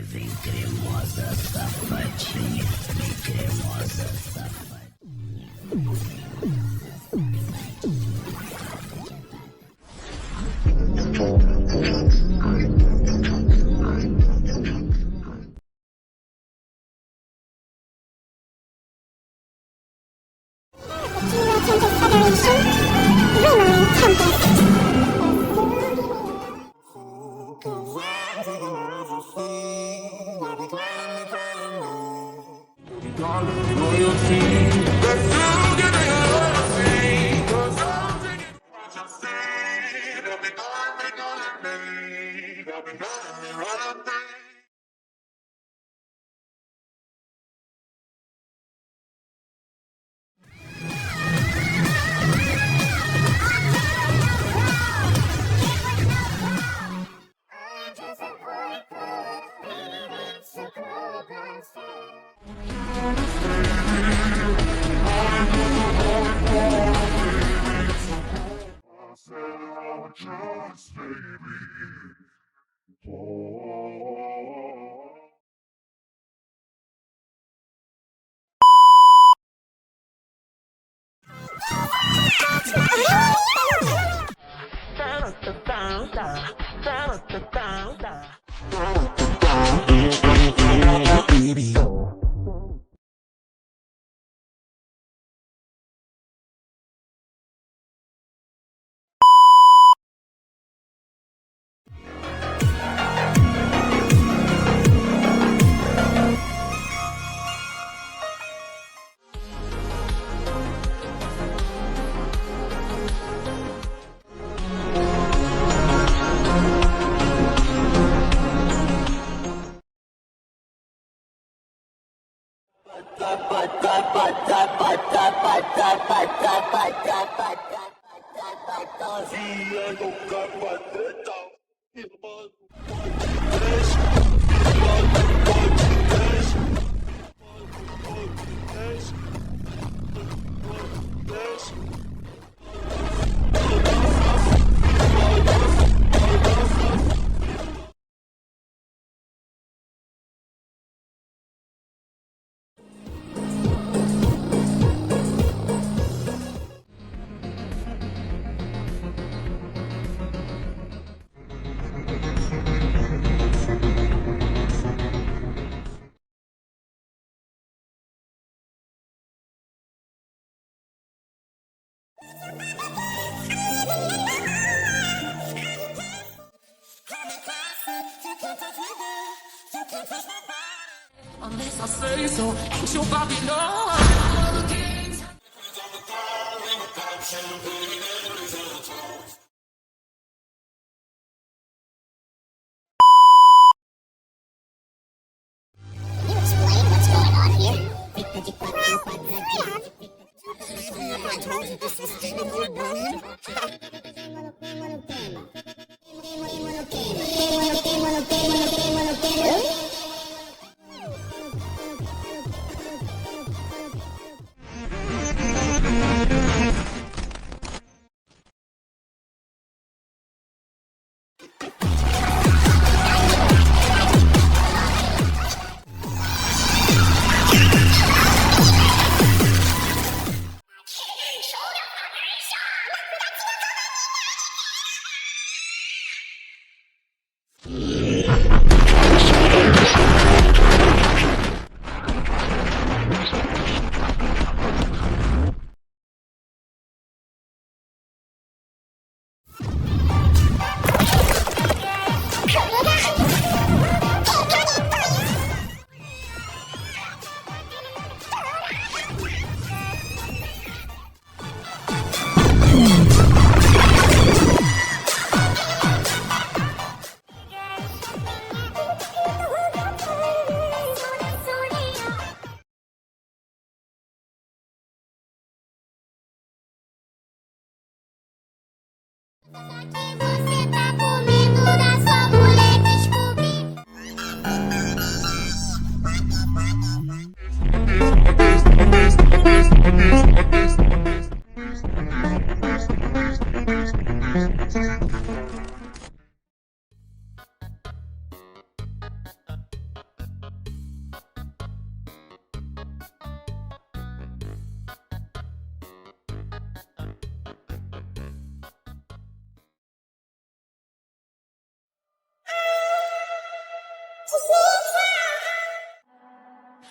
Vem cremosa, safadinha. Vem cremosa, safadinha. Rimuru Tempest. Unless I say so, ain't your body know? You explain what's going on here? If I told you this was Demon Brain?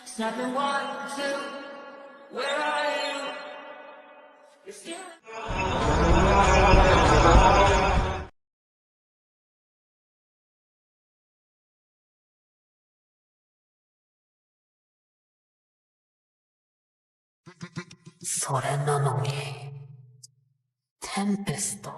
Snapping 1, 2, where are you? You're still. それなのに、テンペスト。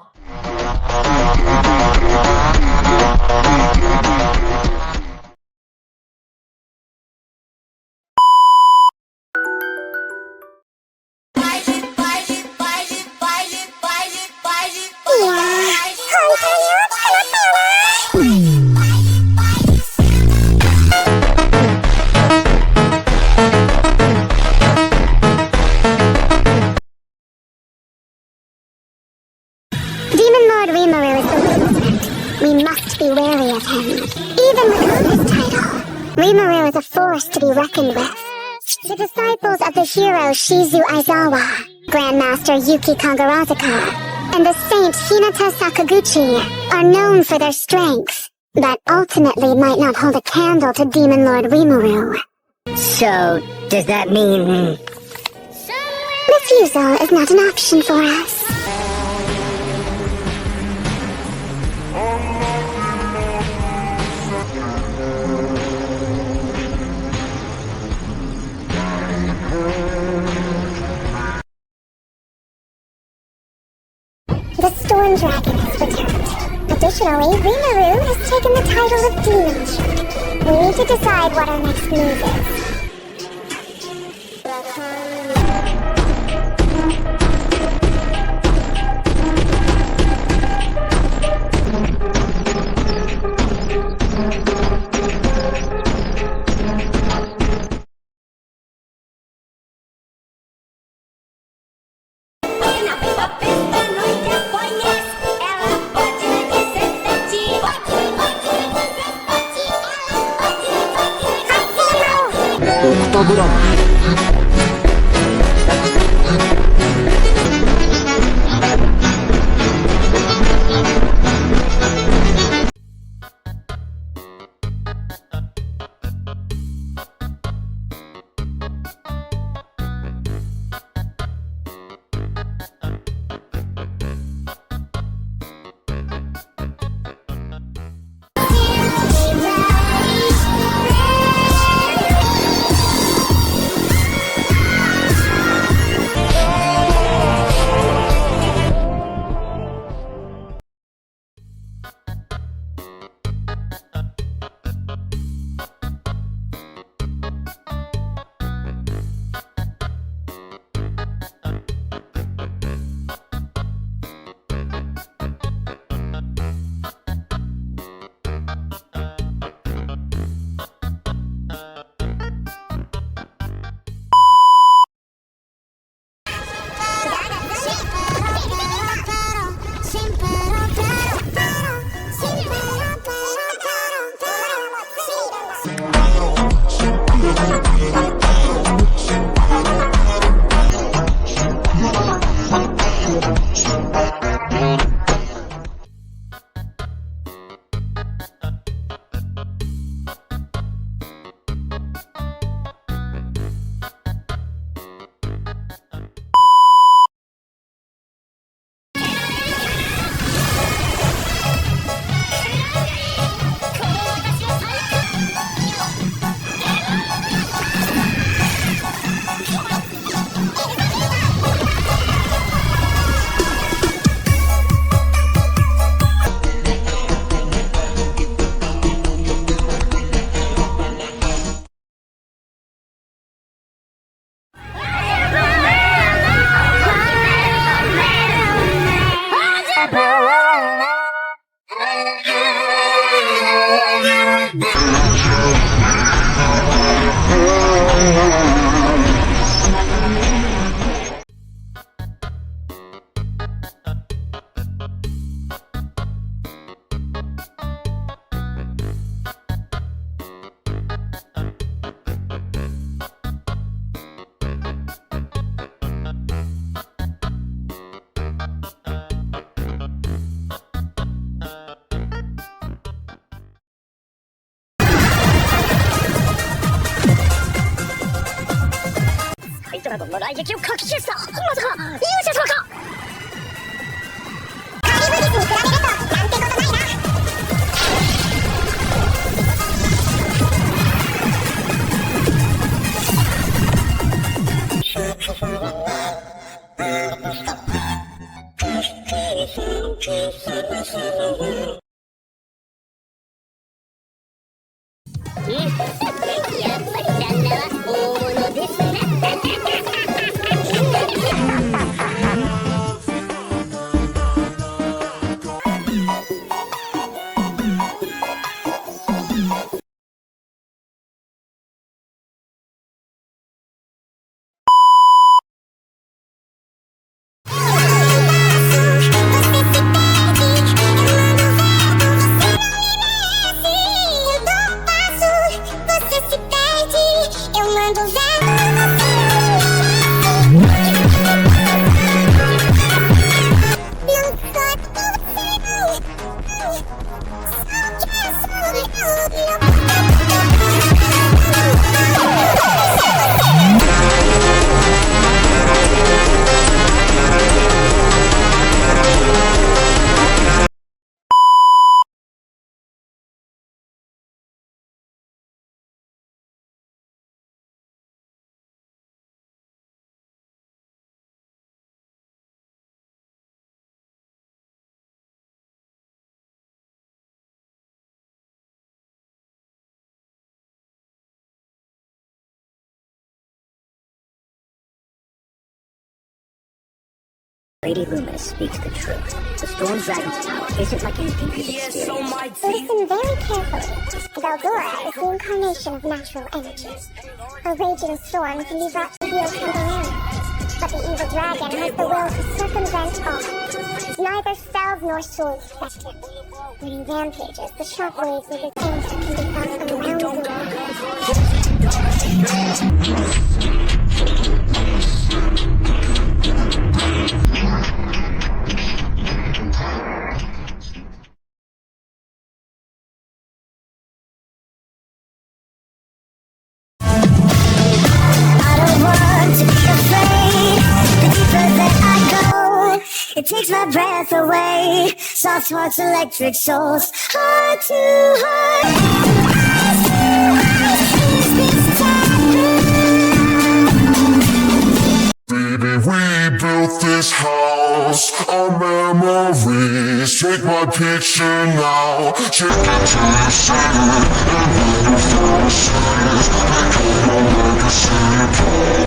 Demon Lord Rimuru is the wizard. We must be wary of him. Even without his title, Rimuru is a force to be reckoned with. The disciples of the hero Shizu Aizawa, Grandmaster Yuki Kagurazuka, and the saint Hinata Sakaguchi are known for their strength, but ultimately might not hold a candle to Demon Lord Rimuru. So, does that mean... Refusal is not an option for us. The Storm Dragon has returned. Additionally, Rimuru has taken the title of Demon Lord. We need to decide what our next move is. 軍の雷撃をかき消した。まさか勇者様か。カリブリスに比べるとなんてことないな。やっぱり旦那は大物ですな。Lady Luna speaks the truth. The Storm Dragon's power isn't like anything you've experienced. Listen very carefully. Veldanava is the incarnation of natural energy. A raging storm can be brought to heal temporarily, but the evil dragon has the will to circumvent all. Neither spells nor swords affect him. When he rampages, the sharp waves of his anger can be felt around the world. 'It takes my breath away. Soft hearts, electric souls, heart to heart. Baby, we built this house on memories. Take my picture now. Check it to the center. And when you fall asleep, make all your legacy.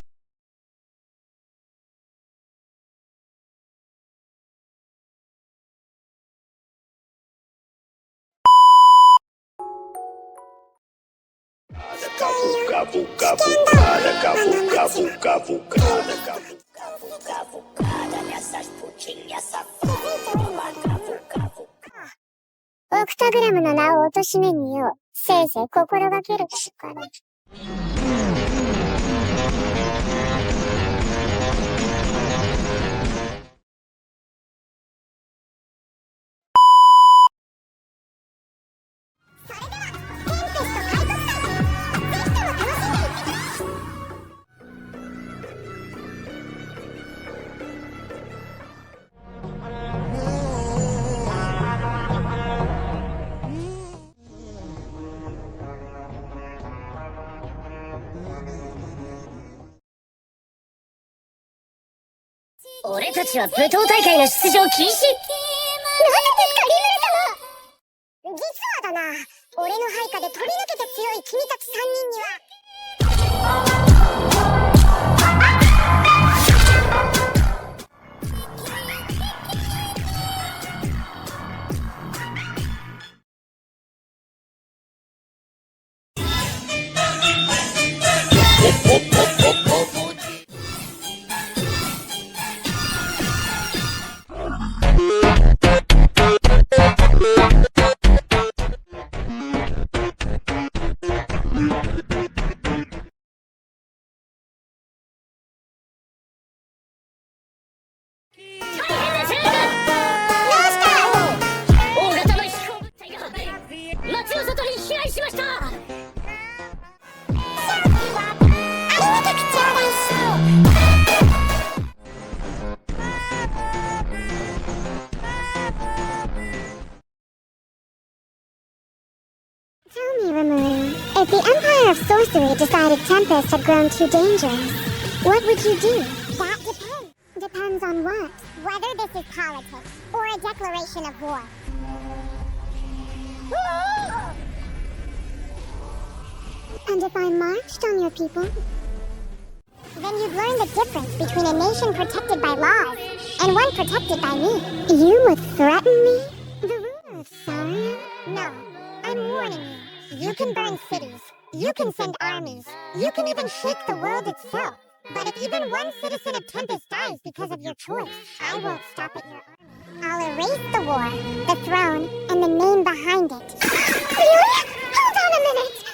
オクタグラムの名を貶めによう、せいぜい心がけるから。俺たちは舞踏大会の出場禁止。何ですか、リムル様。実はだな、俺の配下で飛び抜けて強い君たち3人には Tell me, Rimuru, if the Empire of Sorcery decided Tempest had grown too dangerous, what would you do? That depends. Depends on what? Whether this is politics or a declaration of war. And if I marched on your people? Then you'd learn the difference between a nation protected by laws and one protected by me. You would threaten me? The ruler of Saria? No, I'm warning you. You can burn cities. You can send armies. You can even shake the world itself. But if even one citizen of Tempest dies because of your choice, I won't stop at your army. I'll erase the war, the throne, and the name behind it. Really? Hold on a minute!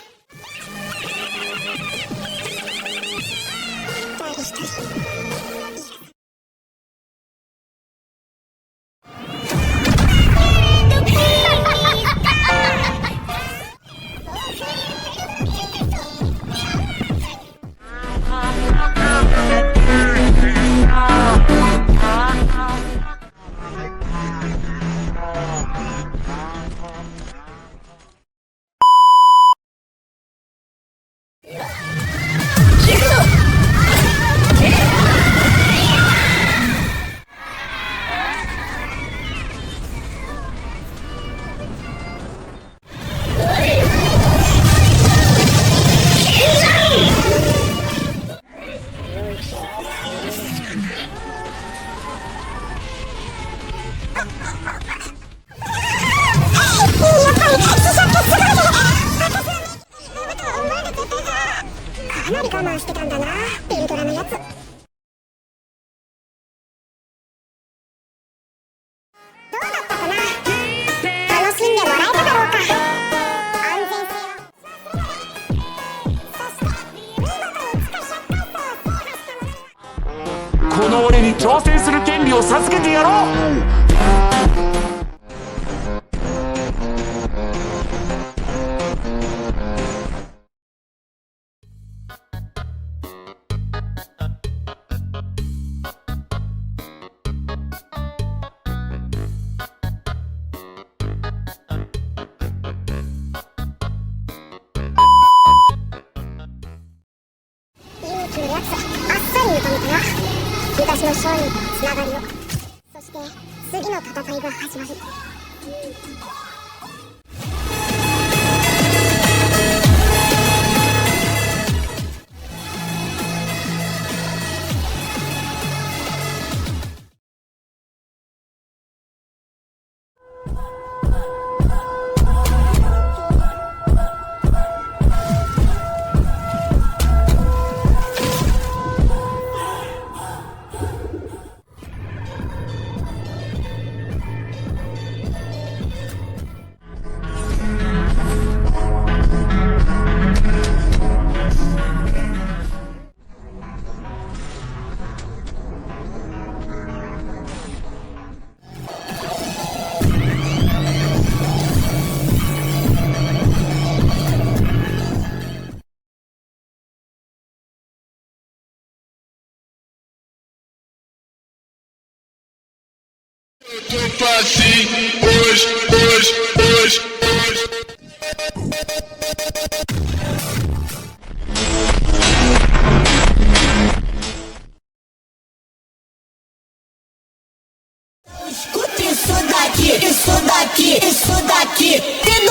この俺に挑戦する権利を授けてやろう。東の勝利につながるよ。そして次の戦いが始まる。Escuta isso daqui, isso daqui, isso daqui. Tem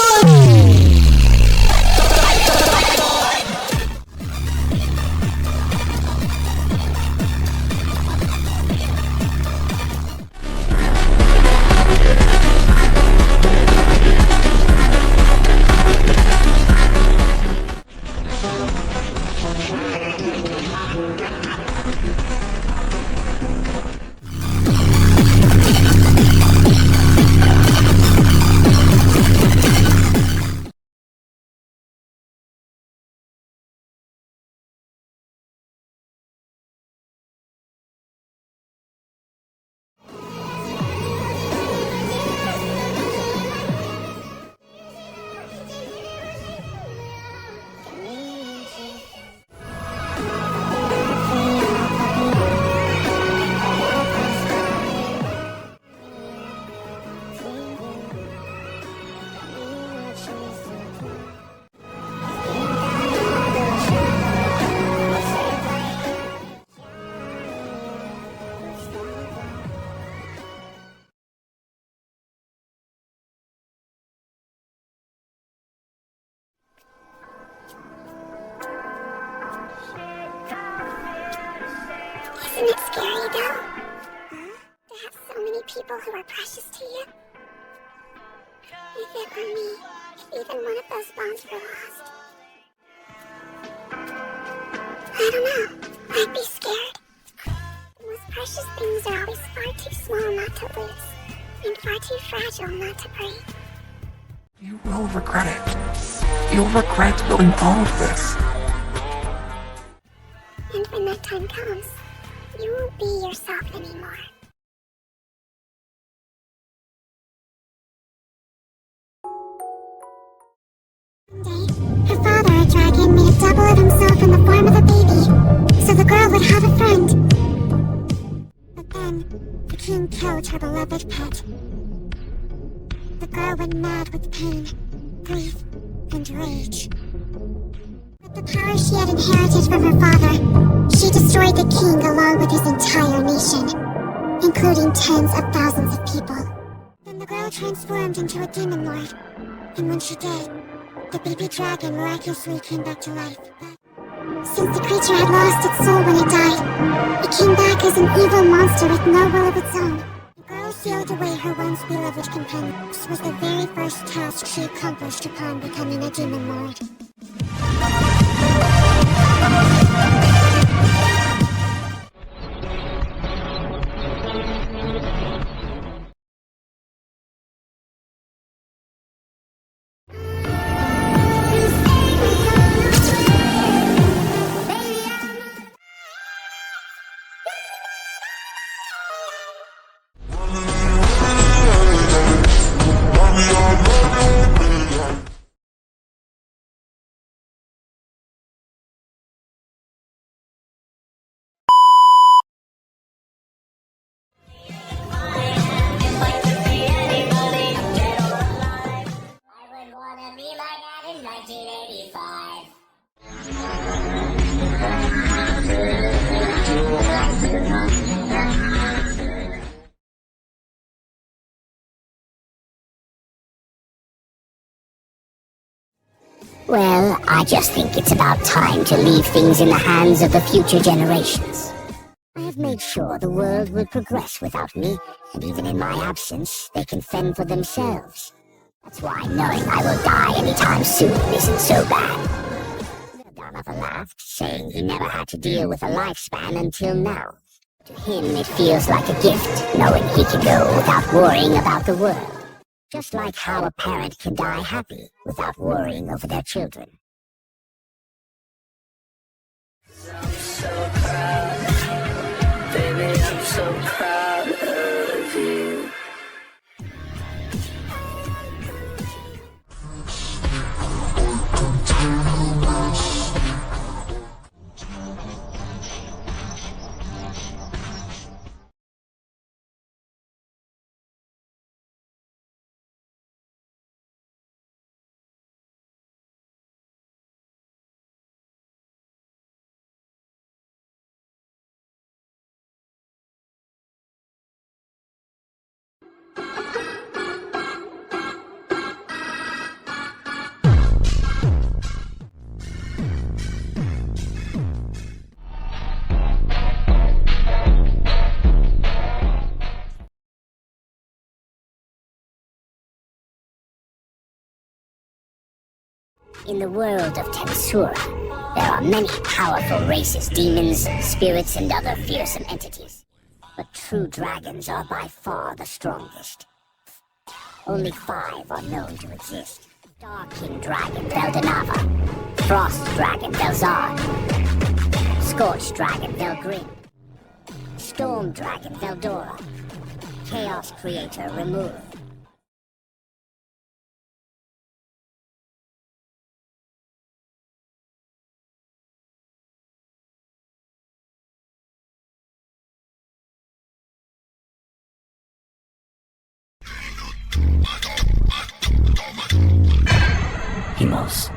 Isn't it scary, though? To have so many people who are precious to you? If it were me, if even one of those bonds were lost. I don't know. I'd be scared. The most precious things are always far too small not to lose, and far too fragile not to break. You will regret it. You'll regret doing all of this. And when that time comes, you won't be yourself anymore. One day, her father, a dragon, made a double of himself in the form of a baby, so the girl would have a friend. But then, the king killed her beloved pet. The girl went mad with pain, grief, and rage. With the power she had inherited from her father, she destroyed the king along with his entire nation, including tens of thousands of people. Then the girl transformed into a demon lord, and when she did, the baby dragon miraculously came back to life. But since the creature had lost its soul when it died, it came back as an evil monster with no will of its own. The girl sealed away her once beloved companion. This was the very first task she accomplished upon becoming a demon lord. Well, I just think it's about time to leave things in the hands of the future generations. I have made sure the world will progress without me, and even in my absence, they can fend for themselves. That's why knowing I will die anytime soon isn't so bad. Veldanava laughed, saying he never had to deal with a lifespan until now. To him, it feels like a gift, knowing he can go without worrying about the world. Just like how a parent can die happy without worrying over their children. I'm so proud, baby, I'm so proud of you. In the world of Tensura, there are many powerful races, demons, spirits, and other fearsome entities. But true dragons are by far the strongest. Only 5 are known to exist. Dark King Dragon Veldanava, Frost Dragon Velzard, Scorched Dragon Velgrim, Storm Dragon Veldora, Chaos Creator Rimuru. Himos.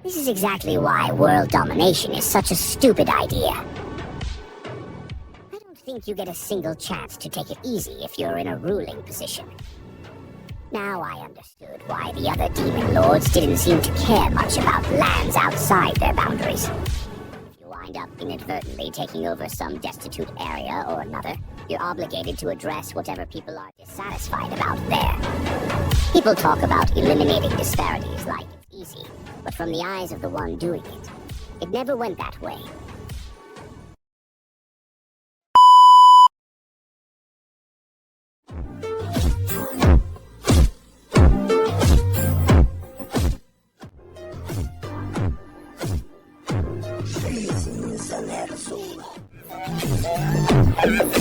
This is exactly why world domination is such a stupid idea. I don't think you get a single chance to take it easy if you're in a ruling position. Now I understood why the other demon lords didn't seem to care much about lands outside their boundaries. If you wind up inadvertently taking over some destitute area or another, you're obligated to address whatever people are dissatisfied about there. People talk about eliminating disparities like it's easy, but from the eyes of the one doing it, it never went that way. Never